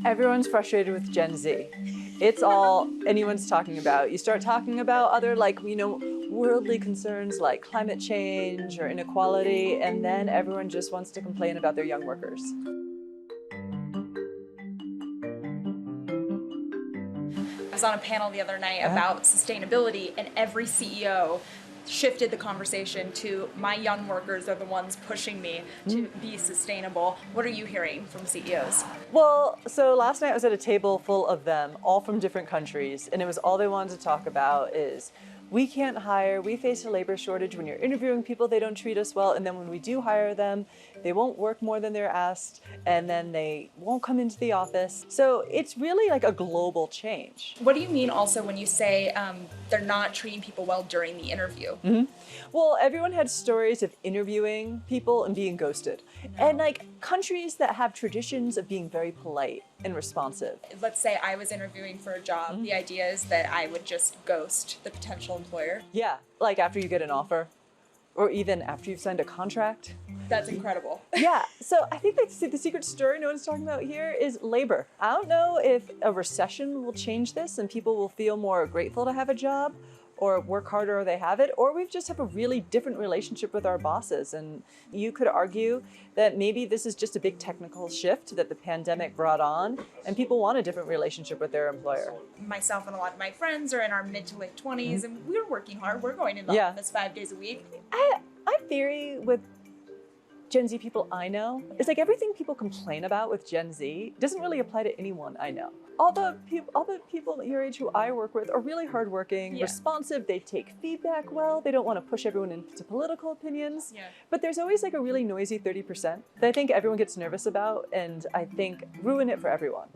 Everyone's frustrated with Gen Z. It's all anyone's talking about. You start talking about other worldly concerns like climate change or inequality, and then everyone just wants to complain about their young workers. I was on a panel the other night about sustainability, and every CEO shifted the conversation to my young workers are the ones pushing me to be sustainable. What are you hearing from CEOs? Well, so last night I was at a table full of them, all from different countries, and it was all they wanted to talk about is we can't hire, we face a labor shortage. When you're interviewing people, they don't treat us well, and then when we do hire them, they won't work more than they're asked, and then they won't come into the office. So it's really like a global change. What do you mean also when you say they're not treating people well during the interview? Well, everyone had stories of interviewing people and being ghosted. And like countries that have traditions of being very polite and responsive. Let's say I was interviewing for a job. The idea is that I would just ghost the potential employer. Yeah, like after you get an offer or even after you've signed a contract. That's incredible. Yeah, so I think the secret story no one's talking about here is labor. I don't know if a recession will change this and people will feel more grateful to have a job or work harder or they have it, or we just have a really different relationship with our bosses. And you could argue that maybe this is just a big technical shift that the pandemic brought on, and people want a different relationship with their employer. Myself and a lot of my friends are in our mid to late 20s, and we're working hard. We're going in the office 5 days a week. My theory with Gen Z people I know is like everything people complain about with Gen Z doesn't really apply to anyone I know. All the people your age who I work with are really hardworking, responsive, they take feedback well, they don't want to push everyone into political opinions. But there's always like a really noisy 30% that I think everyone gets nervous about and I think ruin it for everyone.